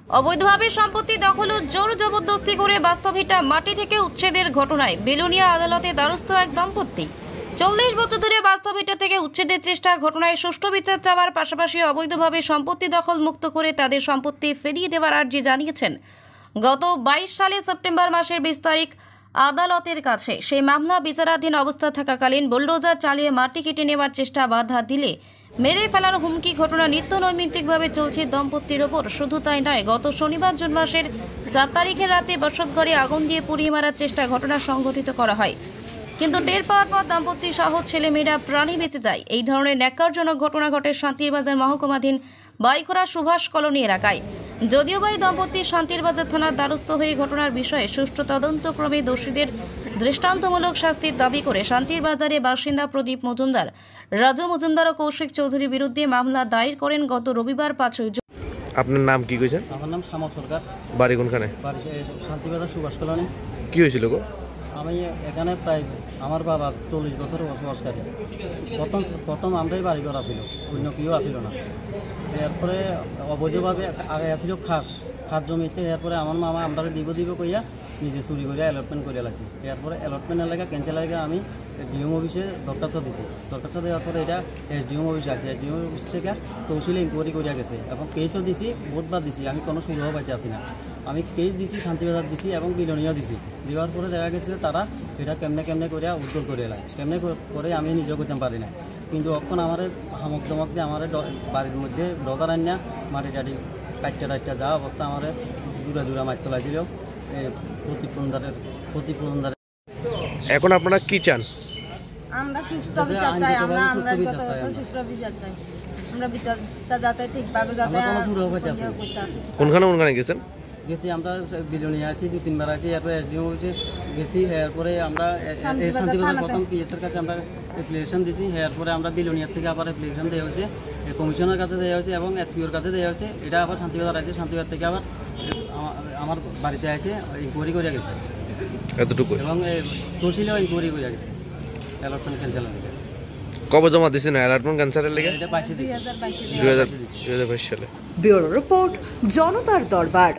অবৈধভাবে সম্পত্তি দখল ও জোর জবরদস্তি করে বাস্তবিকটা মাটি থেকে উচ্ছেদের ঘটনায় বেলোনিয়া আদালতে দ্বারস্থ এক দম্পতি। 40 বছর ধরে বাস্তবিকটা থেকে উচ্ছেদের চেষ্টা ঘটনায় সুষ্ঠু বিচার চাওয়ার পাশাপাশি অবৈধভাবে সম্পত্তি দখল মুক্ত করে তাদের সম্পত্তি ফিরিয়ে দেওয়ার আর্জি জানিয়েছেন। গত 22 সালে সেপ্টেম্বর মাসের 20 তারিখ আদালতের কাছে সেই মামলা বিচারাধীন অবস্থা থাকাকালীন বুলডোজার চালিয়ে মাটি কেটে নেওয়ার চেষ্টা বাধা দিলে মেরে ফেলার হুমকি ঘটনা নিত্য নৈমিত্তিকভাবে চলছে দম্পতির ওপর। শুধু তাই নয়, গত শনিবার জুন মাসের 4 তারিখের রাতে বসতঘরে আগুন দিয়ে পুড়িয়ে মারার চেষ্টা ঘটনা সংঘটিত করা হয়, কিন্তু টের পাওয়ার পর দম্পতি সহ ছেলেমেয়েরা প্রাণে বেঁচে যায়। এই ধরনের ন্যাক্কারজনক ঘটনা ঘটে শান্তিরবাজার মহকুমাধীন বাইখরা সুভাষ কলোনি এলাকায়। যদিও বা এই দম্পতি শান্তিরবাজার থানার দ্বারস্থ হয়ে ঘটনার বিষয়ে সুষ্ঠু তদন্তক্রমে দোষীদের দৃষ্টান্তমূলক শাস্তির দাবি করে শান্তিরবাজারে বাসিন্দা প্রদীপ মজুমদার, রাজু মজুমদার ও কৌশিক চৌধুরীর বিরুদ্ধে মামলা দায়ের করেন গত রবিবার 5 জুন। আপনার নাম কি কইছেন? আমার নাম শ্যামল সরকার। বাড়ি কোনখানে? বাড়ি শান্তিবাজার সুভাষ কলোনি। কি হয়েছিল গো? আমি এখানে প্রায় আমার বাবা 40 বছর বসবাসকারী। প্রথম আমরাই বাড়ি করা ছিল, অন্য কেউ আসিল না। এরপরে অবৈধভাবে আগে আসিল খাস জমিতে। এরপরে আমার মামা আমরা দিব কইয়া নিজে চুরি করিয়া অ্যালটমেন্ট করে লাগছি। এরপরে অ্যালটমেন্ট এলাকা ক্যান্সেল এলাকা আমি ডিএম অফিসে দরখাস্ত দিচ্ছি। দরখাস্ত দেওয়ার পরে এটা এসডিএম অফিসে আছে। এসডিএম অফিস থেকে তহসিলে ইনকোয়ারি করিয়া গেছে এবং কেসও দিছি, বহুতবার দিছি। আমি কোনো সুবিধাও পাইতে আসি না। আমি কেস দিছি, শান্তিবাজার দিছি এবং বিলনীয় দিছি। দেওয়ার পরে দেখা গেছে তারা এটা কেমনে করিয়া উদ্ধার করে এলায়, কেমনে করে আমি নিজেও করতে পারি না। কিন্তু এখন আমার হামক দমক দিয়ে আমার বাড়ির মধ্যে ডজার আনিয়া মাটি টাটি কাটটা যা অবস্থা আমার দূরে মারতে লাগছিল প্রতিপন্দারের। এখন আপনারা কি চান? আমরা সুষ্ঠু বিচার চাই। আমরা সুষ্ঠু বিচার চাই। আমরা বিচারটা যাতে ঠিকভাবে যাতে কোনখানে গেছেন? গেছি আমরা বিলনীয়া আছি, 2-3 বার আছি। এরপরে এসডিএম অফিসে গেছি। এরপরে আমরা শান্তিবাজার প্রথম পিএসের কাছে আমরা অ্যাপ্লিকেশন দিছি। এরপরে আমরা বিলনিয়ার থেকে আবার অ্যাপ্লিকেশন দেওয়া হয়েছে, কমিশনের কাছে দেওয়া হয়েছে এবং এসপিওর কাছে দেওয়া হয়েছে। এটা আবার শান্তিবাজার আছে, শান্তিবাজার থেকে আবার আমার বাড়িতে আছে ইনকোয়ারি করিয়া গেছে এতটুকু এবং তহসিলেও ইনকোয়ারি করিয়া গেছে অ্যালটমেন্ট ক্যান্সেল হয়ে। কবে জমা দিয়েছেন অ্যালটমেন্ট ক্যান্সেলের লেগে? এটা 2022 সালে। ব্যুরো রিপোর্ট, জনতার দরবার।